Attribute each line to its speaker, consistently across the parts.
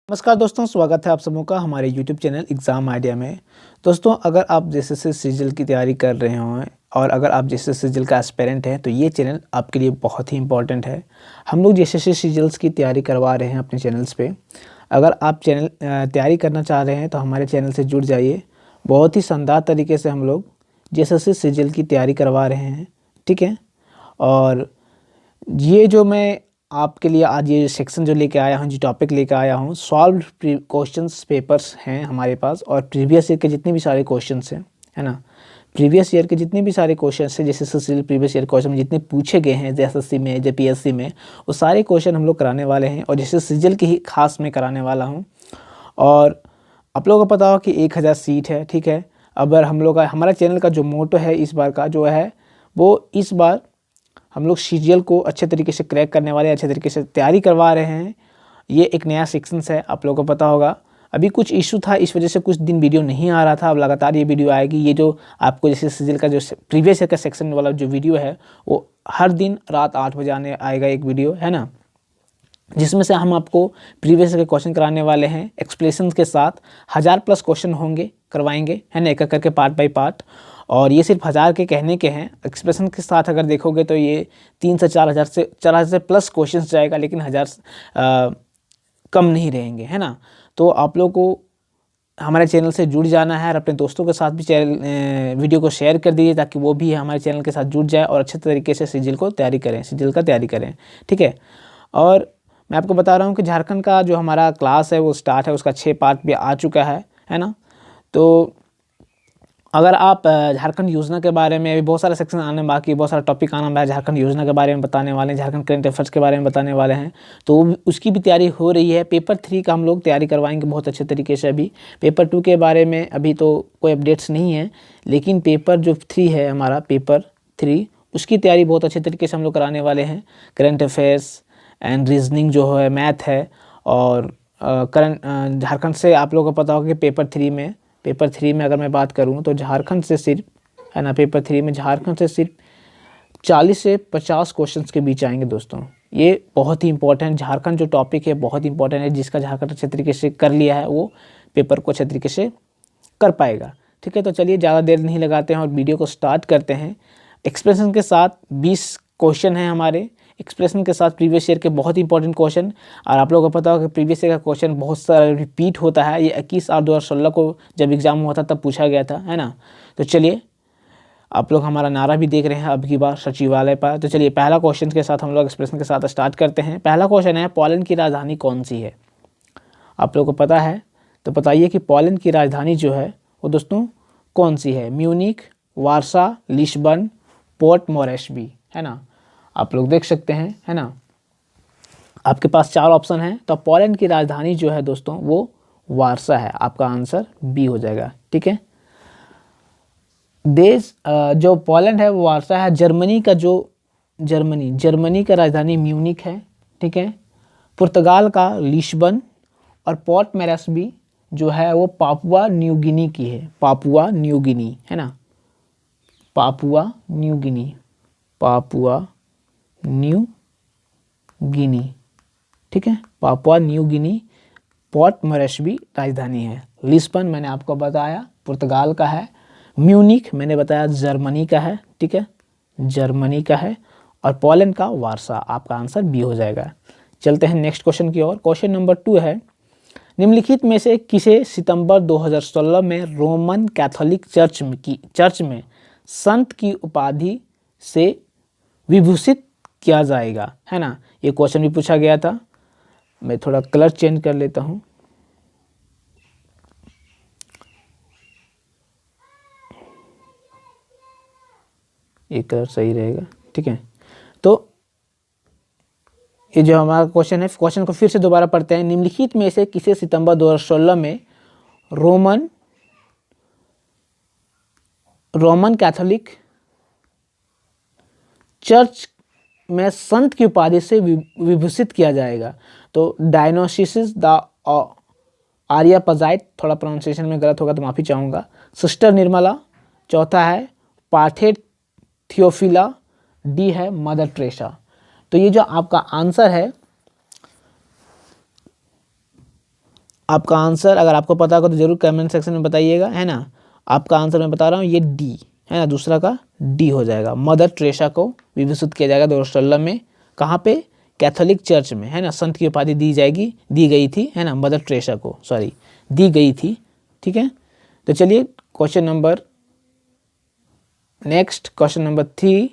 Speaker 1: नमस्कार दोस्तों, स्वागत है आप सबों का हमारे YouTube चैनल एग्ज़ाम आइडिया में। दोस्तों, अगर आप जेएसएससी सिजिल की तैयारी कर रहे हों और अगर आप जेएसएससी सिजिल का एस्पिरेंट हैं तो ये चैनल आपके लिए बहुत ही इंपॉर्टेंट है। हम लोग जेएसएससी सिजिल्स की तैयारी करवा रहे हैं अपने चैनल्स पे। अगर आप चैनल तैयारी करना चाह रहे हैं तो हमारे चैनल से जुड़ जाइए। बहुत ही शानदार तरीके से हम लोग जेएसएससी सिजिल की तैयारी करवा रहे हैं, ठीक है। और ये जो मैं आपके लिए आज ये सेक्शन जो लेके आया हूँ, जो टॉपिक लेके आया हूँ, सॉल्व क्वेश्चंस पेपर्स हैं हमारे पास और प्रीवियस ईयर के जितने भी सारे क्वेश्चंस हैं, है ना। प्रीवियस ईयर के जितने भी सारे क्वेश्चंस हैं, जैसे एसएससी प्रीवियस ईयर क्वेश्चन में जितने पूछे गए हैं जेएसएससी में, जेपीएससी में, वो सारे क्वेश्चन हम लोग कराने वाले हैं और जैसे सिजिल की ही खास मैं कराने वाला हूँ। और आप लोगों को पता हो कि 1000 सीट है, ठीक है। अब हम लोग का हमारा चैनल का जो मोटो है इस बार का जो है वो, इस बार हम लोग सीजीएल को अच्छे तरीके से क्रैक करने वाले, अच्छे तरीके से तैयारी करवा रहे हैं। ये एक नया सेक्शन है, आप लोगों को पता होगा। अभी कुछ इशू था, इस वजह से कुछ दिन वीडियो नहीं आ रहा था। अब लगातार ये वीडियो आएगी। ये जो आपको जैसे सीजीएल का जो प्रीवियस ईयर का सेक्शन वाला जो वीडियो है वो हर दिन रात 8 बजे आने आएगा एक वीडियो, है ना, जिसमें से हम आपको प्रीवियस के क्वेश्चन कराने वाले हैं एक्सप्लेनेशन के साथ। 1000+ क्वेश्चन होंगे, करवाएंगे, है ना, एक एक करके पार्ट बाय पार्ट। और ये सिर्फ 1000 के कहने के हैं, एक्सप्रेशन के साथ अगर देखोगे तो ये 3 से 4000 से 4000 प्लस क्वेश्चन जाएगा, लेकिन 1000 कम नहीं रहेंगे, है ना। तो आप लोग को हमारे चैनल से जुड़ जाना है और अपने दोस्तों के साथ भी वीडियो को शेयर कर दीजिए ताकि वो भी हमारे चैनल के साथ जुड़ जाए और अच्छे तरीके से सिजिल को तैयारी करें, सिजिल का तैयारी करें, ठीक है। और मैं आपको बता रहा हूँ कि झारखंड का जो हमारा क्लास है वो स्टार्ट है, उसका 6 पार्ट भी आ चुका है ना। तो अगर आप झारखंड योजना के बारे में, अभी बहुत सारे सेक्शन आने बाकी, बहुत सारा टॉपिक आना है, झारखंड योजना के बारे में बताने वाले हैं, झारखंड करंट अफेयर्स के बारे में बताने वाले हैं, तो उसकी भी तैयारी हो रही है। पेपर 3 का हम लोग तैयारी करवाएंगे बहुत अच्छे तरीके से। अभी पेपर 2 के बारे में अभी तो कोई अपडेट्स नहीं है, लेकिन पेपर जो 3 है हमारा, पेपर 3, उसकी तैयारी बहुत अच्छे तरीके से हम लोग कराने वाले हैं। करंट अफेयर्स एंड रीजनिंग जो है, मैथ है। और करंट झारखंड से आप लोगों को पता होगा कि पेपर 3 में अगर मैं बात करूं तो झारखंड से सिर्फ, है ना, पेपर 3 में झारखंड से सिर्फ 40 से 50 क्वेश्चंस के बीच आएंगे दोस्तों। ये बहुत ही इंपॉर्टेंट, झारखंड जो टॉपिक है बहुत इंपॉर्टेंट है। जिसका झारखंड अच्छे तरीके से कर लिया है वो पेपर को अच्छे तरीके से कर पाएगा, ठीक है। तो चलिए ज़्यादा देर नहीं लगाते हैं और वीडियो को स्टार्ट करते हैं। एक्सप्रेशन के साथ 20 क्वेश्चन हैं हमारे, एक्सप्रेशन के साथ प्रीवियस ईयर के बहुत इंपॉर्टेंट क्वेश्चन। और आप लोगों को पता होगा कि प्रीवियस ईयर का क्वेश्चन बहुत सारा रिपीट होता है। ये 21/8/2016 को जब एग्जाम हुआ था तब पूछा गया था, है ना। तो चलिए, आप लोग हमारा नारा भी देख रहे हैं अब की बार सचिवालय पर। तो चलिए पहला क्वेश्चन के साथ हम लोग एक्सप्रेशन के साथ स्टार्ट करते हैं। पहला क्वेश्चन है, पोलैंड की राजधानी कौन सी है? आप लोग को पता है तो बताइए कि पोलैंड की राजधानी जो है वो दोस्तों कौन सी है? Munich, Warsaw, Lisbon, port Moresby, है ना। आप लोग देख सकते हैं, है ना, आपके पास 4 ऑप्शन हैं। तो पोलैंड की राजधानी जो है दोस्तों वो वार्सा है। आपका आंसर बी हो जाएगा, ठीक है। देश जो पोलैंड है वो वार्सा है। जर्मनी का जो जर्मनी का राजधानी म्यूनिख है, ठीक है। पुर्तगाल का लिस्बन और पोर्ट मोरेस्बी जो है वो पापुआ न्यू गिनी की है। पापुआ न्यू गिनी, है ना, Papua New Guinea, Papua New Guinea, ठीक है। Papua New Guinea, port Moresby राजधानी है। लिस्बन मैंने आपको बताया पुर्तगाल का है। म्यूनिख मैंने बताया जर्मनी का है, ठीक है, जर्मनी का है। और पोलैंड का वार्सा। आपका आंसर बी हो जाएगा। चलते हैं नेक्स्ट क्वेश्चन की ओर। क्वेश्चन नंबर 2 है, निम्नलिखित में से किसे सितंबर 2016 में रोमन कैथोलिक चर्च में संत की उपाधि से विभूषित किया जाएगा, है ना। ये क्वेश्चन भी पूछा गया था। मैं थोड़ा कलर चेंज कर लेता हूं। ये कलर सही रहेगा, ठीक है। तो ये जो हमारा क्वेश्चन है, क्वेश्चन को फिर से दोबारा पढ़ते हैं। निम्नलिखित में से किसे सितंबर 2016 में रोमन कैथोलिक चर्च में संत की उपाधि से विभूषित किया जाएगा? तो डायनोसिस द आर्यापजाइट, थोड़ा प्रोनाउंसिएशन में गलत होगा तो माफ़ी चाहूँगा। सिस्टर निर्मला, चौथा है पाठे थियोफिला, डी है मदर ट्रेसा। तो ये जो आपका आंसर है आपका आंसर अगर आपको पता होगा तो ज़रूर कमेंट सेक्शन में बताइएगा, है ना। आपका आंसर मैं बता रहा हूँ ये डी है ना, दूसरा का डी हो जाएगा। मदर टेरेसा को विभूषित किया जाएगा 2016 में, कहाँ पे, कैथोलिक चर्च में, है ना। संत की उपाधि दी गई थी, है ना, मदर टेरेसा को, सॉरी, दी गई थी, ठीक है। तो चलिए क्वेश्चन नंबर 3।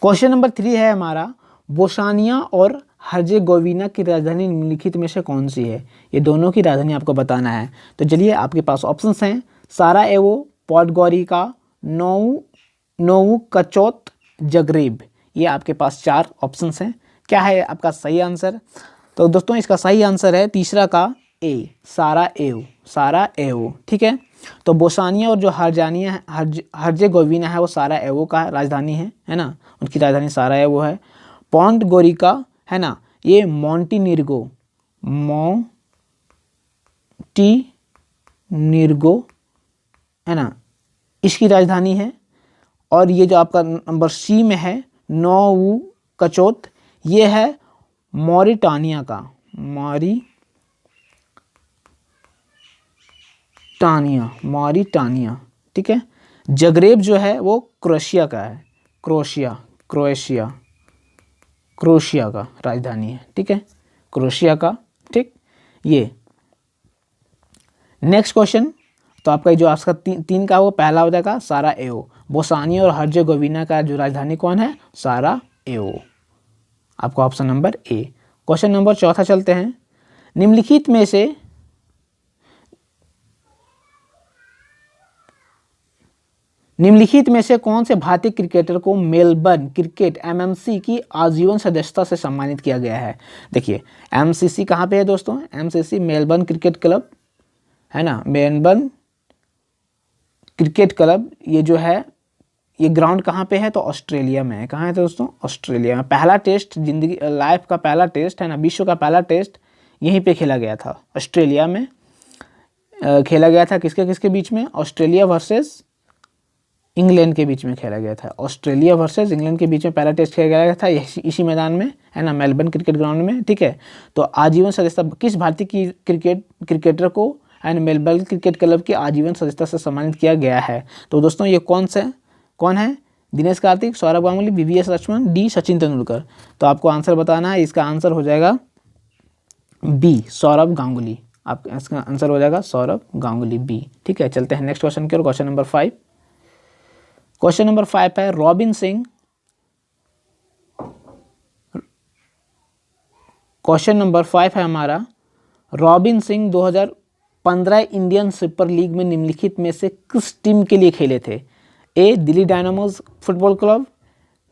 Speaker 1: क्वेश्चन नंबर 3 है हमारा, बोस्निया और हर्जेगोविना की राजधानी निम्नलिखित में से कौन सी है। ये दोनों की राजधानी आपको बताना है। तो चलिए आपके पास ऑप्शंस हैं, साराएवो, पोडगोरिका, नोवु कचोत, जगरेब। ये आपके पास 4 ऑप्शंस हैं। क्या है आपका सही आंसर? तो दोस्तों इसका सही आंसर है तीसरा का ए, साराएवो, ठीक है। तो बोस्निया और जो हर्जेगोविना है वो साराएवो का राजधानी है ना, उनकी राजधानी साराएवो है। पोडगोरिका है ना, ये मोंटीनीग्रो है ना, इसकी राजधानी है। और ये जो आपका नंबर सी में है नोवु कचोत, ये है मॉरिटानिया का, मॉरिटानिया, ठीक है। जगरेब जो है वो क्रोएशिया का है, क्रोएशिया का राजधानी है, ठीक है, क्रोएशिया का, ठीक। ये नेक्स्ट क्वेश्चन, तो आपका जो आपका 3 का वो पहला हो जाएगा साराएवो। बोस्निया और हर्जेगोविना का जो राजधानी कौन है, साराएवो, आपका option number A. Question number 4 चलते हैं, निम्नलिखित में से कौन से भारतीय क्रिकेटर को मेलबर्न क्रिकेट एमएमसी की आजीवन सदस्यता से सम्मानित किया गया है। देखिए एमसीसी कहाँ पे है दोस्तों, एमसीसी मेलबर्न क्रिकेट क्लब, है ना, मेलबर्न क्रिकेट क्लब। ये जो है ये ग्राउंड कहाँ पे है, तो ऑस्ट्रेलिया में है। कहाँ है दोस्तों, ऑस्ट्रेलिया में। पहला टेस्ट, जिंदगी लाइफ का पहला टेस्ट, है ना, विश्व का पहला टेस्ट यहीं पे खेला गया था, ऑस्ट्रेलिया में खेला गया था। किसके बीच में, ऑस्ट्रेलिया वर्सेस इंग्लैंड के बीच में खेला गया था। ऑस्ट्रेलिया वर्सेस इंग्लैंड के बीच में पहला टेस्ट खेला गया था इसी मैदान में, है ना, मेलबर्न क्रिकेट ग्राउंड में, ठीक है। तो आजीवन सदस्यता किस भारतीय की क्रिकेटर को एंड मेलबर्न क्रिकेट क्लब की आजीवन सदस्यता से सम्मानित किया गया है। तो दोस्तों ये कौन है, दिनेश कार्तिक, सौरभ गांगुली, वीवीएस लक्ष्मण, डी सचिन तेंदुलकर। तो आपको आंसर बताना है, इसका आंसर हो जाएगा बी, सौरभ गांगुली। आपका इसका आंसर हो जाएगा सौरभ गांगुली, बी, ठीक है। चलते हैं नेक्स्ट क्वेश्चन की ओर। क्वेश्चन नंबर 5 है, रॉबिन सिंह। क्वेश्चन नंबर 5 है हमारा, robin Singh 2015 Indian super league में निम्नलिखित में से किस टीम के लिए खेले थे। A, Delhi Dynamos Football Club,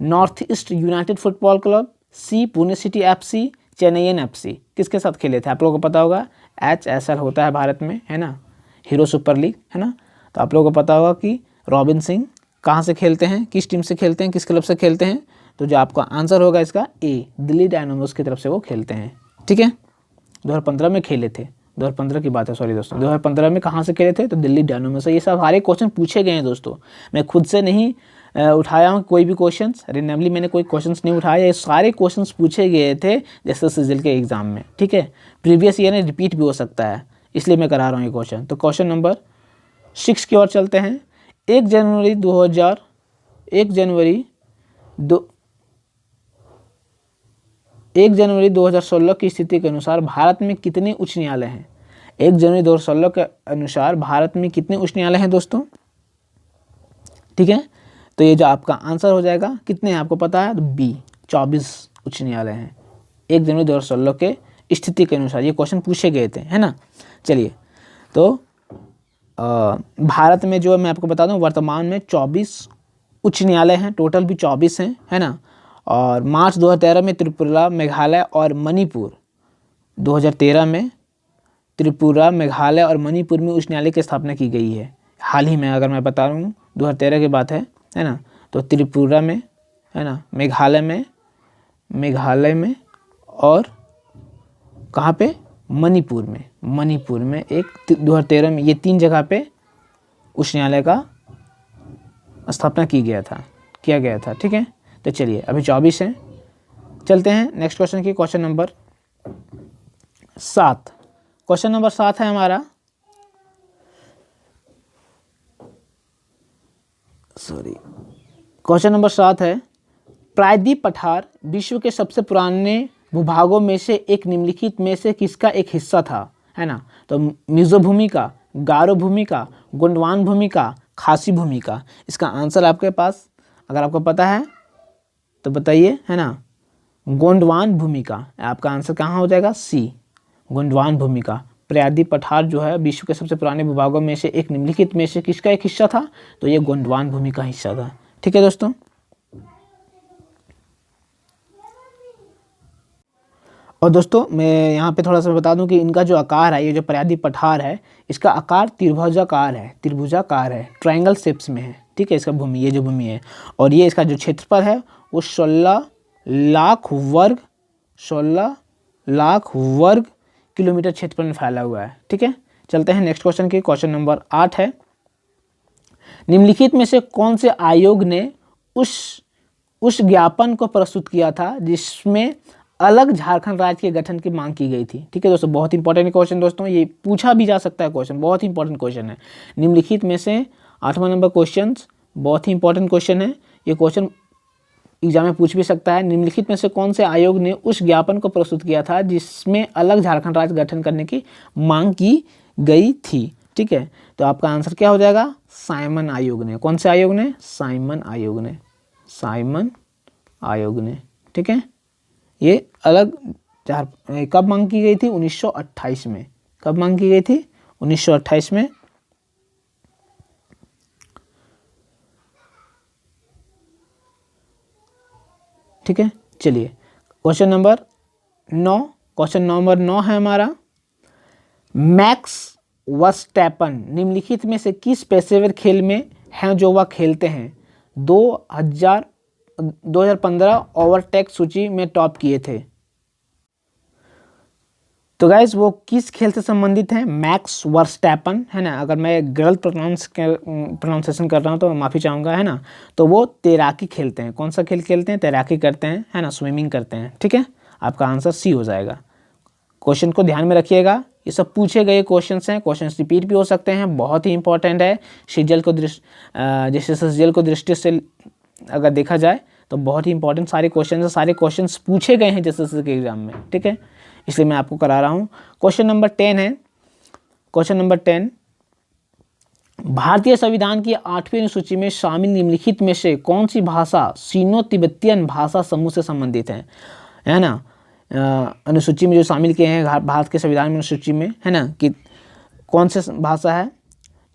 Speaker 1: North East United Football Club, C, Pune City FC, Chennaiyin FC. किसके साथ खेले थे, आप लोगों को पता होगा, HSL होता है भारत में, है ना, हीरो सुपर लीग, है ना। तो आप लोगों को पता होगा कि रॉबिन सिंह कहाँ से खेलते हैं, किस टीम से खेलते हैं, किस क्लब से खेलते हैं। तो जो आपका आंसर होगा इसका ए, दिल्ली डायनामोज की तरफ से वो खेलते हैं, ठीक है। 2015 में खेले थे, 2015 की बात है, सॉरी दोस्तों, 2015 में कहाँ से खेले थे, तो दिल्ली डायनामोज से। ये सब सारे क्वेश्चन पूछे गए हैं दोस्तों, मैं खुद से नहीं उठाया हूँ कोई भी क्वेश्चंस, रेंडमली मैंने कोई क्वेश्चंस नहीं उठाया, ये सारे क्वेश्चंस पूछे गए थे जैसे सिजिल के एग्जाम में, ठीक है। प्रीवियस ईयर में रिपीट भी हो सकता है, इसलिए मैं करा रहा हूँ ये क्वेश्चन। तो क्वेश्चन नंबर 6 की ओर चलते हैं। 1 जनवरी 2016 की स्थिति के अनुसार भारत में कितने उच्च न्यायालय हैं। 1 जनवरी 2016 के अनुसार भारत में कितने उच्च न्यायालय हैं दोस्तों, ठीक है। तो ये जो आपका आंसर हो जाएगा, कितने हैं आपको पता है, तो बी, 24 उच्च न्यायालय हैं 1 जनवरी 2016 के स्थिति के अनुसार। ये क्वेश्चन पूछे गए थे, है ना। चलिए, तो भारत में जो मैं आपको बता दूं, वर्तमान में 24 उच्च न्यायालय हैं, टोटल भी 24 हैं, है ना। और मार्च 2013 में त्रिपुरा, मेघालय और मणिपुर, 2013 में त्रिपुरा, मेघालय और मणिपुर में उच्च न्यायालय की स्थापना की गई है। हाल ही में अगर मैं बता रहा हूँ, 2013 की बात है ना। तो त्रिपुरा में, है ना, मेघालय में और कहाँ पे, मणिपुर में एक 2013 में, ये 3 जगह पे उच्च न्यायालय का स्थापना किया गया था, ठीक है। तो चलिए अभी 24 हैं, चलते हैं नेक्स्ट क्वेश्चन की, क्वेश्चन नंबर 7। क्वेश्चन नंबर 7 है हमारा, क्वेश्चन नंबर 7 है, प्रायद्वीप पठार विश्व के सबसे पुराने भूभागों में से एक निम्नलिखित में से किसका एक हिस्सा था, है ना। तो मिज़ो भूमिका, गारो भूमिका, गोंडवान भूमिका, खासी भूमिका। इसका आंसर आपके पास अगर आपको पता है तो बताइए, है ना। गोंडवान भूमिका आपका आंसर कहाँ हो जाएगा, सी, गोंडवान भूमिका। प्रायद्वीप पठार जो है विश्व के सबसे पुराने भूभागों में से एक निम्नलिखित में से किसका एक हिस्सा था, तो ये गोंडवान भूमिका का हिस्सा था। ठीक है दोस्तों। और दोस्तों मैं यहाँ पे थोड़ा सा बता दूं कि इनका जो आकार है, ये जो प्रायद्वीप पठार है, इसका आकार त्रिभुजाकार है, ट्रायंगल शेप्स में है। ठीक है, इसका भूमि, ये जो भूमि है, और ये इसका जो क्षेत्रफल है वो 16 लाख वर्ग किलोमीटर क्षेत्रफल में फैला हुआ है। ठीक है, चलते हैं नेक्स्ट क्वेश्चन की, क्वेश्चन नंबर 8 है, निम्नलिखित में से कौन से आयोग ने उस ज्ञापन को प्रस्तुत किया था जिसमें अलग झारखंड राज्य के गठन की मांग की गई थी। ठीक है दोस्तों, बहुत इंपॉर्टेंट क्वेश्चन दोस्तों, ये पूछा भी जा सकता है क्वेश्चन, बहुत इंपॉर्टेंट क्वेश्चन है। निम्नलिखित में से 8वां नंबर क्वेश्चन बहुत ही इंपॉर्टेंट क्वेश्चन है, ये क्वेश्चन एग्जाम में पूछ भी सकता है। निम्नलिखित में से कौन से आयोग ने उस ज्ञापन को प्रस्तुत किया था जिसमें अलग झारखंड राज्य गठन करने की मांग की गई थी। ठीक है, तो आपका आंसर क्या हो जाएगा, साइमन आयोग ने। कौन से आयोग ने, साइमन आयोग ने। ठीक है, ये अलग कब मांग की गई थी, 1928 में। कब मांग की गई थी, 1928 में। ठीक है, चलिए क्वेश्चन नंबर 9, क्वेश्चन नंबर 9 है हमारा, मैक्स वर्स्टैपन निम्नलिखित में से किस पेशेवर खेल में हैं जो वह खेलते हैं 2015 ओवरटेक सूची में टॉप किए थे। तो गाइज वो किस खेल से संबंधित हैं, मैक्स वर्स्टैपन, है ना। अगर मैं गलत प्रोनाउंसिएशन कर रहा हूँ तो माफ़ी चाहूँगा, है ना। तो वो तैराकी खेलते हैं। कौन सा खेल खेलते हैं, तैराकी करते हैं, है ना, स्विमिंग करते हैं। ठीक है, आपका आंसर सी हो जाएगा। क्वेश्चन को ध्यान में रखिएगा, ये सब पूछे गए क्वेश्चंस हैं, क्वेश्चंस रिपीट भी हो सकते हैं, बहुत ही इंपॉर्टेंट है। सीजीएल को दृष्टि से अगर देखा जाए तो बहुत ही इंपॉर्टेंट सारे क्वेश्चंस पूछे गए हैं जेएसएससी के एग्जाम में। ठीक है, इसलिए मैं आपको करा रहा हूँ। क्वेश्चन नंबर 10 है, क्वेश्चन नंबर 10, भारतीय संविधान की 8वीं अनुसूची में शामिल निम्नलिखित में से कौन सी भाषा सीनो तिब्बतियन भाषा समूह से संबंधित है ना। अनुसूची में जो शामिल किए हैं भारत के संविधान में अनुसूची में, है ना, कि कौन सी भाषा है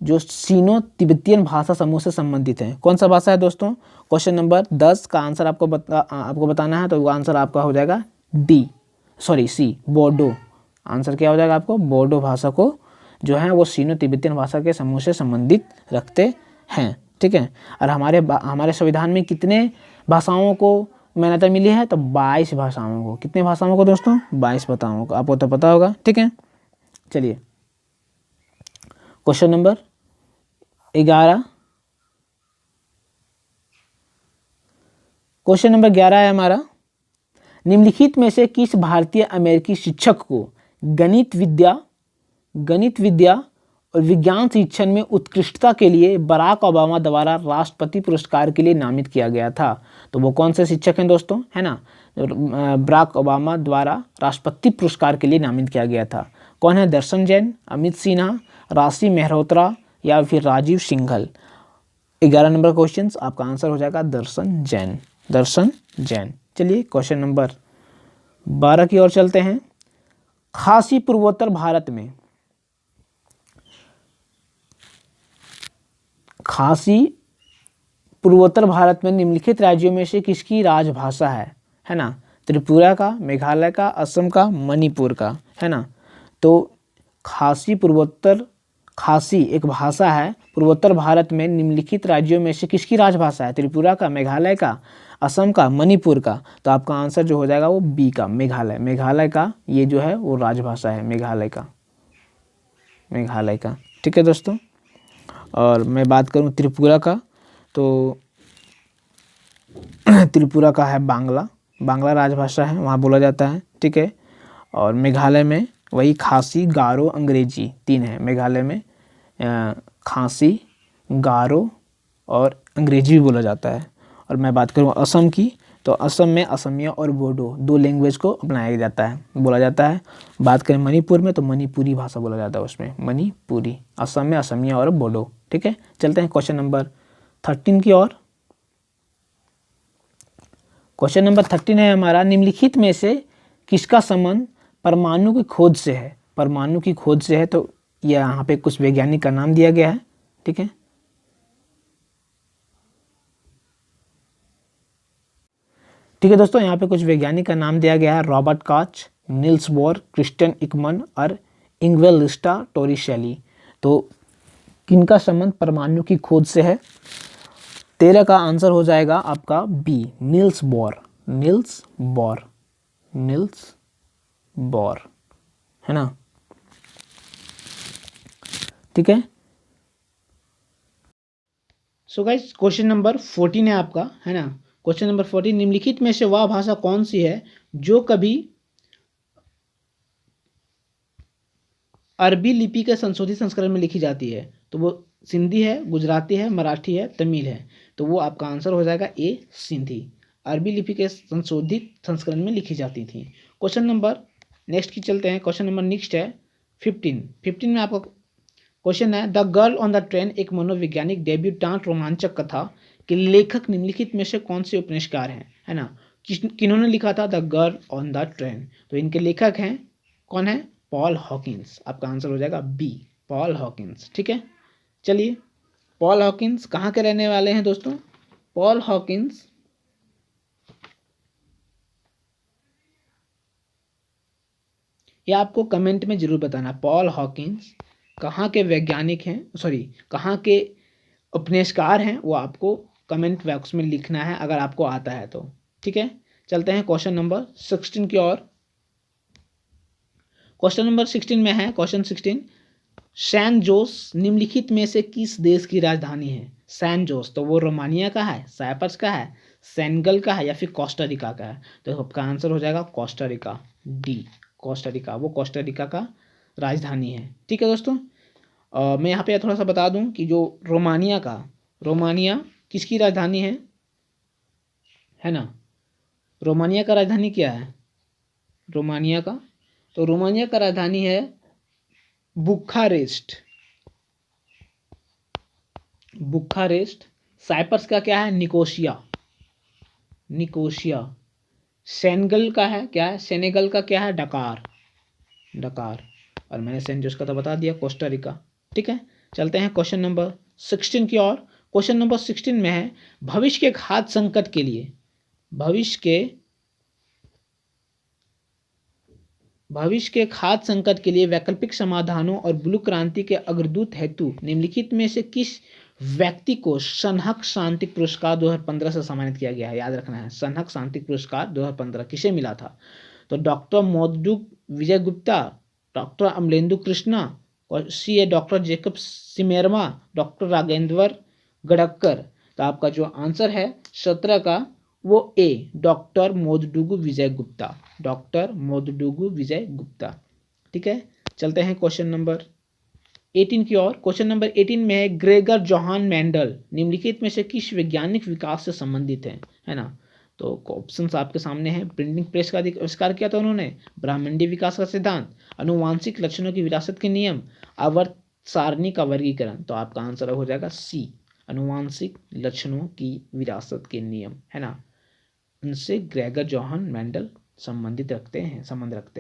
Speaker 1: जो सीनो तिब्बतियन भाषा समूह से संबंधित है। कौन सा भाषा है दोस्तों, क्वेश्चन नंबर 10 का आंसर आपको बताना है। तो वो आंसर आपका हो जाएगा सी, बोडो। आंसर क्या हो जाएगा आपको, बोडो भाषा को जो है वो सीनो तिब्बतियन भाषा के समूह से संबंधित रखते हैं। ठीक है, और हमारे संविधान में कितने भाषाओं को मान्यता मिली है, तो 22 भाषाओं को। कितने भाषाओं को दोस्तों, 22 भाषाओं को, आपको तो पता होगा। ठीक है, चलिए क्वेश्चन नंबर 11, क्वेश्चन नंबर 11 है हमारा, निम्नलिखित में से किस भारतीय अमेरिकी शिक्षक को गणित विद्या और विज्ञान शिक्षण में उत्कृष्टता के लिए बराक ओबामा द्वारा राष्ट्रपति पुरस्कार के लिए नामित किया गया था। तो वो कौन से शिक्षक हैं दोस्तों, है ना, बराक ओबामा द्वारा राष्ट्रपति पुरस्कार के लिए नामित किया गया था। कौन है, दर्शन जैन, अमित सिन्हा, राशि मेहरोत्रा या फिर राजीव सिंघल। 11 नंबर क्वेश्चन आपका आंसर हो जाएगा दर्शन जैन। चलिए क्वेश्चन नंबर 12 की ओर चलते हैं। खासी पूर्वोत्तर भारत में निम्नलिखित राज्यों में से किसकी राजभाषा है ना। त्रिपुरा का, मेघालय का, असम का, मणिपुर का, है ना। तो खासी एक भाषा है पूर्वोत्तर भारत में निम्नलिखित राज्यों में से किसकी राजभाषा है, त्रिपुरा का, मेघालय का, असम का, मणिपुर का। तो आपका आंसर जो हो जाएगा वो बी का, मेघालय का ये जो है वो राजभाषा है, मेघालय का। ठीक है दोस्तों, और मैं बात करूं त्रिपुरा का, तो त्रिपुरा का है बांग्ला, बांग्ला राजभाषा है, वहाँ बोला जाता है, ठीक है। और मेघालय में वही खासी, गारो, अंग्रेजी 3 है। मेघालय में खासी, गारो और अंग्रेजी भी बोला जाता है। और मैं बात करूँ असम की, तो असम में असमिया और बोडो 2 लैंग्वेज को अपनाया जाता है, बोला जाता है। बात करें मणिपुर में, तो मणिपुरी भाषा बोला जाता है उसमें, मणिपुरी। असम में असमिया और बोडो, ठीक है। चलते हैं क्वेश्चन नंबर 13 की ओर। क्वेश्चन नंबर 13 है हमारा, निम्नलिखित में से किसका संबंध परमाणु की खोज से है? परमाणु की खोज से है, तो यहाँ पे कुछ वैज्ञानिक का नाम दिया गया है, ठीक है। ठीक है दोस्तों, यहाँ पे कुछ वैज्ञानिक का नाम दिया गया है, Robert Koch, Niels Bohr, Christiaan Eijkman और इंग्वेलिस्टा टोरिशेली। तो किनका संबंध परमाणु की खोज से है? 13 का आंसर हो जाएगा आपका B, Niels Bohr. Niels Bohr, Niels Bohr, है ना, ठीक है। सो गाइस, क्वेश्चन नंबर 14 है आपका, है ना। क्वेश्चन नंबर 14, निम्नलिखित में से वह भाषा कौन सी है जो कभी अरबी लिपि के संशोधित संस्करण में लिखी जाती है? तो वो सिंधी है, गुजराती है, मराठी है, तमिल है। तो वो आपका आंसर हो जाएगा ए, सिंधी। अरबी लिपि के संशोधित संस्करण में लिखी जाती थी। क्वेश्चन नंबर नेक्स्ट की चलते हैं। क्वेश्चन नंबर नेक्स्ट है 15 में आपका क्वेश्चन है, the girl on the train एक मनोवैज्ञानिक डेब्यूटांट रोमांचक कथा के लेखक निम्नलिखित में से कौन से उपन्यासकार हैं? है ना, किन्होंने लिखा था the girl on the train? तो इनके लेखक हैं, कौन है? Paul Hawkins. आपका आंसर हो जाएगा बी, पॉल हॉकिंस, ठीक है। चलिए, पॉल हॉकिंस कहाँ के रहने वाले हैं दोस्तों? पॉल हॉकिंस ये आपको कमेंट में जरूर बताना, पॉल हॉकिंस कहाँ के वैज्ञानिक हैं, सॉरी कहाँ के उपन्यासकार हैं, वो आपको कमेंट बॉक्स में लिखना है अगर आपको आता है तो, ठीक है। चलते हैं क्वेश्चन नंबर 16 की ओर। क्वेश्चन नंबर 16 में है, क्वेश्चन 16, सैन जोस निम्नलिखित में से किस देश की राजधानी है? सैन जोस, तो वो रोमानिया का है, साइप्रस का है, सेनेगल का है या फिर कोस्टा रिका का है? तो आपका आंसर हो जाएगा Costa Rica, D, Costa Rica. वो कोस्टा रिका का राजधानी है, ठीक है दोस्तों। मैं यहाँ पे थोड़ा सा बता दूं कि जो रोमानिया किसकी राजधानी है ना, रोमानिया का राजधानी क्या है रोमानिया का? तो रोमानिया का राजधानी है बुखारेस्ट। साइप्रस का क्या है? निकोसिया। सेनेगल का है क्या है? सेनेगल का क्या है? डकार। और मैंने सेंट जोस का तो बता दिया, कोस्टा रिका, ठीक है। चलते हैं क्वेश्चन नंबर 16 की ओर। क्वेश्चन नंबर 16 में है, भविष्य के खाद्य संकट के लिए वैकल्पिक समाधानों और ब्लू क्रांति के अग्रदूत हेतु निम्नलिखित में से किस व्यक्ति को सनहक शांति पुरस्कार 2015 से सम्मानित किया गया है? याद रखना है, सनहक शांति पुरस्कार 2015 किसे मिला था? तो डॉक्टर मौदूद विजय गुप्ता, डॉक्टर अमलेंदु कृष्णा, और सी ए डॉक्टर जेकब सिमेरमा, डॉक्टर राघवेंद्र गडकर। तो आपका जो आंसर है 17 का, वो ए, डॉक्टर मौदूद विजय गुप्ता, ठीक है। चलते हैं क्वेश्चन नंबर 18 की ओर। क्वेश्चन नंबर 18 में है, ग्रेगर जोहान मेंडल निम्नलिखित में से किस वैज्ञानिक विकास से संबंधित है ना? तो ऑप्शंस आपके सामने हैं। प्रिंटिंग प्रेस का आविष्कार किया था उन्होंने, ब्रह्मांडीय विकास का सिद्धांत, आनुवांशिक लक्षणों की विरासत के नियम, आवर्त सारणी का वर्गीकरण। तो आपका आंसर हो जाएगा सी, आनुवांशिक लक्षणों की विरासत के नियम, है ना। उनसे ग्रेगर जोहान मेंडल संबंध रखते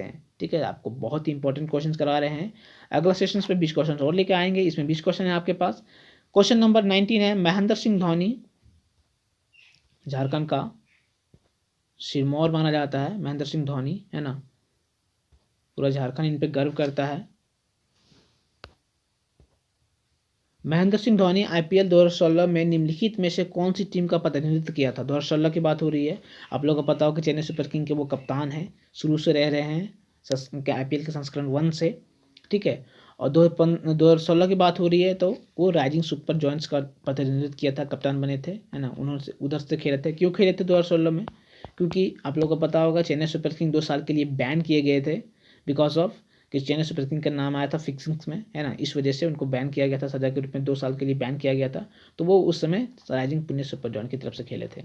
Speaker 1: हैं, ठीक है। आपको बहुत ही इंपॉर्टेंट क्वेश्चन करा रहे हैं। अगला सेशन पे 20 क्वेश्चन और लेके आएंगे, इसमें 20 क्वेश्चन है आपके पास। क्वेश्चन नंबर 19 है, महेंद्र सिंह धोनी झारखंड का सिरमौर माना जाता है, महेंद्र सिंह धोनी, है ना। पूरा झारखंड इन पे गर्व करता है। महेंद्र सिंह धोनी IPL 2016 में निम्नलिखित में से कौन सी टीम का प्रतिनिधित्व किया था? 2016 की बात हो रही है। आप लोगों को पता हो कि चेन्नई सुपर किंग के वो कप्तान हैं, शुरू से रह रहे हैं IPL के संस्करण 1 से, ठीक है। और 2016 की बात हो रही है तो वो राइजिंग सुपर जॉइंट्स का प्रतिनिधित्व किया था, कप्तान बने थे, है ना। उन्होंने उधर से खेले थे। क्यों खेले थे 2016 में? क्योंकि आप लोगों को पता होगा चेन्नई सुपर किंग 2 साल के लिए बैन किए गए थे बिकॉज ऑफ कि चेन्नई सुपर किंग का नाम आया था फिक्सिंग्स में, है ना, इस वजह से उनको बैन किया गया था, सजा के रूप में 2 साल के लिए बैन किया गया था। तो वो उस समय राइजिंग पुणे सुपर जॉन की तरफ से खेले थे।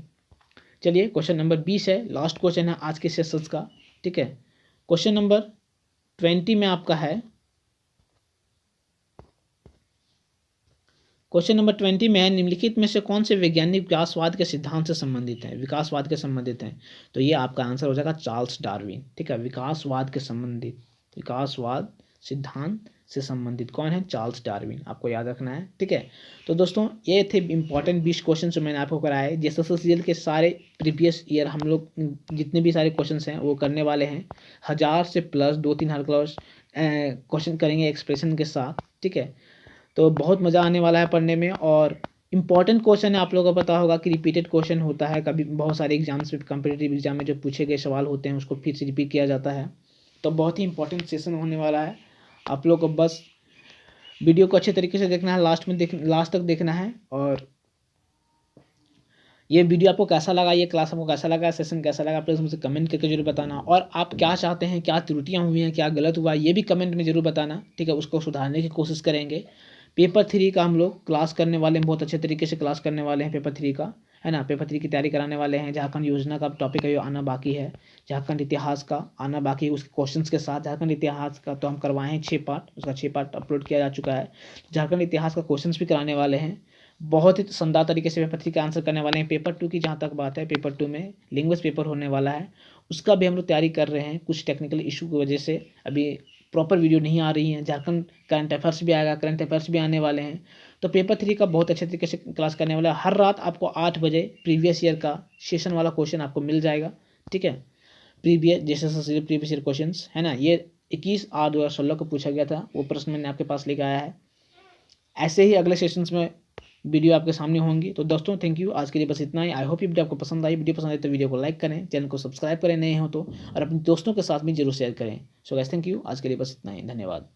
Speaker 1: चलिए क्वेश्चन नंबर 20 है, लास्ट क्वेश्चन है आज के सेशंस का, ठीक है। क्वेश्चन नंबर 20 में आपका है, क्वेश्चन नंबर 20 में है, निम्नलिखित में से कौन से वैज्ञानिक विकासवाद के सिद्धांत से संबंधित हैं, विकासवाद के संबंधित हैं। तो ये आपका आंसर हो जाएगा चार्ल्स डार्विन, ठीक है। विकासवाद के संबंधित, विकासवाद सिद्धांत से संबंधित कौन है, चार्ल्स डार्विन, आपको याद रखना है, ठीक है। तो दोस्तों ये थे इंपॉर्टेंट 20 क्वेश्चन जो मैंने आपको कराए। JSS के सारे प्रीवियस ईयर हम लोग जितने भी सारे क्वेश्चन हैं वो करने वाले हैं, 1000 से प्लस 2-3 हर क्वेश्चन करेंगे एक्सप्रेशन के साथ, ठीक है। तो बहुत मज़ा आने वाला है पढ़ने में, और इंपॉर्टेंट क्वेश्चन है, आप लोगों को पता होगा कि रिपीटेड क्वेश्चन होता है, कभी बहुत सारे एग्जाम्स में, कम्पिटिटिव एग्जाम में जो पूछे गए सवाल होते हैं उसको फिर से रिपीट किया जाता है। तो बहुत ही इंपॉर्टेंट सेशन होने वाला है, आप लोग को बस वीडियो को अच्छे तरीके से देखना है, लास्ट तक देखना है। और ये वीडियो आपको कैसा लगा, ये क्लास आपको कैसा लगा, सेशन कैसा लगा, आप लोग मुझे कमेंट करके जरूर बताना। और आप क्या चाहते हैं, क्या त्रुटियां हुई हैं, क्या गलत हुआ, ये भी कमेंट में जरूर बताना, ठीक है। उसको सुधारने की कोशिश करेंगे। पेपर 3 का हम लोग क्लास करने वाले हैं, बहुत अच्छे तरीके से क्लास करने वाले हैं पेपर 3 का, है ना। पेपर 3 की तैयारी कराने वाले हैं। झारखंड योजना का टॉपिक है, आना बाकी है। झारखंड इतिहास का आना बाकी है, उसके क्वेश्चंस के साथ। झारखंड इतिहास का तो हम करवाए हैं 6 पार्ट, उसका 6 पार्ट अपलोड किया जा चुका है। झारखंड इतिहास का क्वेश्चंस भी कराने वाले हैं, बहुत ही शानदार तरीके से पेपर 3 का आंसर करने वाले हैं। पेपर 2 की जहाँ तक बात है, पेपर 2 में लैंग्वेज पेपर होने वाला है, उसका भी हम लोग तैयारी कर रहे हैं। कुछ टेक्निकल इशू की वजह से अभी प्रॉपर वीडियो नहीं आ रही है। झारखंड करंट अफेयर्स भी आएगा, करंट अफेयर्स भी आने वाले हैं। तो पेपर 3 का बहुत अच्छे तरीके से क्लास करने वाला है। हर रात आपको 8 बजे प्रीवियस ईयर का सेशन वाला क्वेश्चन आपको मिल जाएगा, ठीक है। प्रीवियस ईयर क्वेश्चन, है ना। ये 21/8/2016 को पूछा गया था, वो प्रश्न मैंने आपके पास लेकर आया है। ऐसे ही अगले सेशंस में वीडियो आपके सामने होंगी। तो दोस्तों थैंक यू, आज के लिए बस इतना ही। आई होप ये वीडियो आपको पसंद आई। वीडियो पसंद आई तो वीडियो को लाइक करें, चैनल को सब्सक्राइब करें नए हो तो, और अपने दोस्तों के साथ भी जरूर शेयर करें। सो गाइस थैंक यू, आज के लिए बस इतना ही, धन्यवाद।